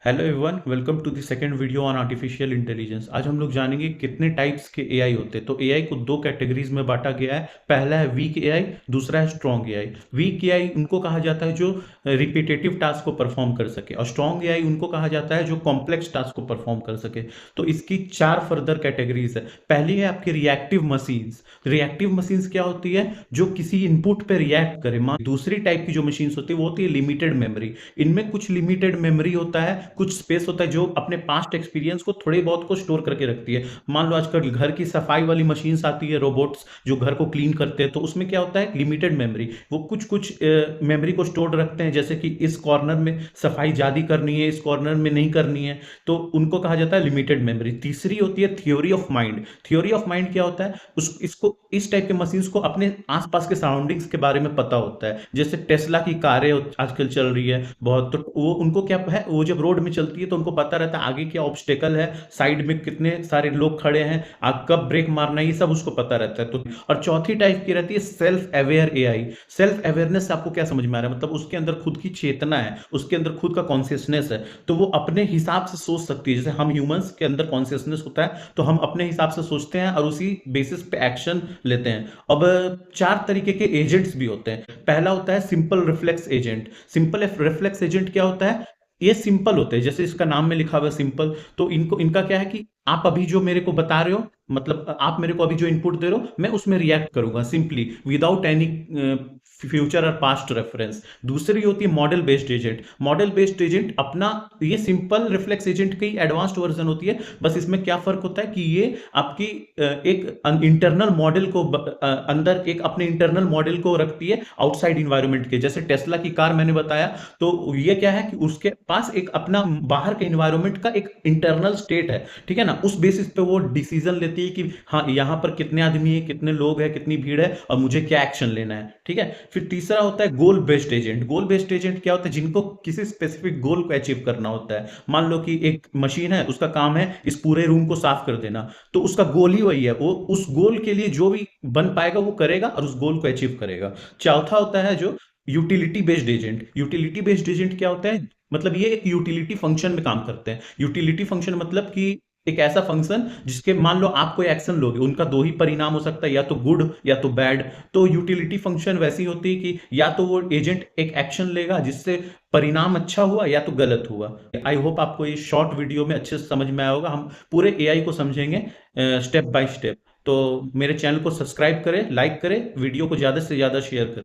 Hello everyone, welcome to the second video on artificial intelligence. आज हम लोग जानेंगे कितने टाइप्स के एआई होते हैं। तो एआई को दो कैटेगरीज में बांटा गया है। पहला है वीक एआई, दूसरा है स्ट्रॉन्ग एआई। वीक एआई उनको कहा जाता है जो रिपीटेटिव टास्क को परफॉर्म कर सके, और स्ट्रॉन्ग एआई उनको कहा जाता है जो कॉम्प्लेक्स टास्क को परफॉर्म कर सके। तो इसकी चार फर्दर कैटेगरीज है। पहली है आपकी रिएक्टिव मशीन्स। रिएक्टिव मशीन्स क्या होती है? जो किसी इनपुट पे रिएक्ट करे। दूसरी टाइप की जो मशीन्स होती है वो होती है लिमिटेड मेमोरी। इनमें कुछ लिमिटेड मेमोरी होता है, कुछ स्पेस होता है जो अपने पास्ट एक्सपीरियंस को थोड़े बहुत को स्टोर करके रखती है। मान लो आजकल घर की सफाई वाली मशीन्स आती है, रोबोट्स जो घर को क्लीन करते हैं, तो उसमें क्या होता है, लिमिटेड मेमोरी। वो कुछ कुछ मेमोरी को स्टोर रखते हैं, जैसे कि इस कॉर्नर में सफाई ज्यादा करनी है, इस कॉर्नर में नहीं करनी है, तो उनको कहा जाता है लिमिटेड मेमोरी। तीसरी होती है theory of mind. Theory of mind क्या होता है? इसको इस टाइप के मशीन्स को अपने आसपास के सराउंडिंग्स के बारे में पता होता है। जैसे टेस्ला की कारें आजकल चल रही है बहुत, तो वो उनको क्या है, वो जब रोड में चलती है तो उनको पता रहता है आगे क्या ऑब्स्टेकल है, साइड में कितने सारे लोग खड़े हैं, आग कब ब्रेक मारना है, ये सब उसको पता रहता है। तो और चौथी टाइप की रहती है self aware AI. Self awareness आपको क्या समझ में आ रहा है? मतलब उसके अंदर खुद की चेतना है, उसके अंदर खुद का कॉन्शियसनेस है, तो वो अपने हिसाब से सोच सकती है। जैसे हम ह्यूमंस के अंदर कॉन्शियसनेस होता है, तो हम अपने हिसाब से सोचते हैं और उसी बेसिस पे एक्शन लेते हैं। अब चार तरीके के एजेंट्स भी होते हैं। पहला होता है simple reflex agent. Simple reflex agent क्या होता है? ये सिंपल होते हैं, जैसे इसका नाम में लिखा हुआ है सिंपल। तो इनको इनका क्या है कि आप अभी जो मेरे को बता रहे हो, मतलब आप मेरे को अभी जो इनपुट दे रहे हो, मैं उसमें रिएक्ट करूंगा सिंपली विदाउट एनी फ्यूचर और पास्ट रेफरेंस। दूसरी होती है model based agent. Model based agent अपना, ये सिंपल रिफ्लेक्स एजेंट की एडवांस्ड वर्जन होती है। बस इसमें क्या फर्क होता है कि ये आपकी एक इंटरनल मॉडल को अंदर एक अपने इंटरनल मॉडल को रखती है आउटसाइड इन्वायरमेंट के। जैसे टेस्ला की कार मैंने बताया, तो ये क्या है कि उसके पास एक अपना बाहर के इन्वायरमेंट का एक इंटरनल स्टेट है, ठीक है ना। उस बेसिस पे वो डिसीजन लेती है कि हाँ, यहाँ पर कितने आदमी है, कितने लोग हैं, कितनी भीड़ है, और मुझे क्या एक्शन लेना है, ठीक है। फिर तीसरा होता है गोल बेस्ड एजेंट। गोल बेस्ड एजेंट क्या होता है? जिनको किसी स्पेसिफिक गोल को अचीव करना होता है। मान लो कि एक मशीन है, उसका काम है इस पूरे रूम को साफ कर देना, तो उसका गोल ही वही है, वो उस गोल के लिए जो भी बन पाएगा वो करेगा और उस गोल को अचीव करेगा। चौथा होता है जो utility based agent. Utility based agent क्या होता है? मतलब ये एक यूटिलिटी फंक्शन में काम करते हैं। यूटिलिटी फंक्शन मतलब कि एक ऐसा फंक्शन जिसके, मान लो आप कोई एक्शन लोगे, उनका दो ही परिणाम हो सकता है, या तो गुड या तो बैड। तो यूटिलिटी फंक्शन वैसी होती है कि या तो वो एजेंट एक एक्शन लेगा जिससे परिणाम अच्छा हुआ, या तो गलत हुआ। आई होप आपको ये शॉर्ट वीडियो में अच्छे से समझ में आया होगा। हम पूरे एआई को समझेंगे स्टेप बाय स्टेप। तो मेरे चैनल को सब्सक्राइब करें, लाइक करें, वीडियो को ज्यादा से ज्यादा शेयर करें।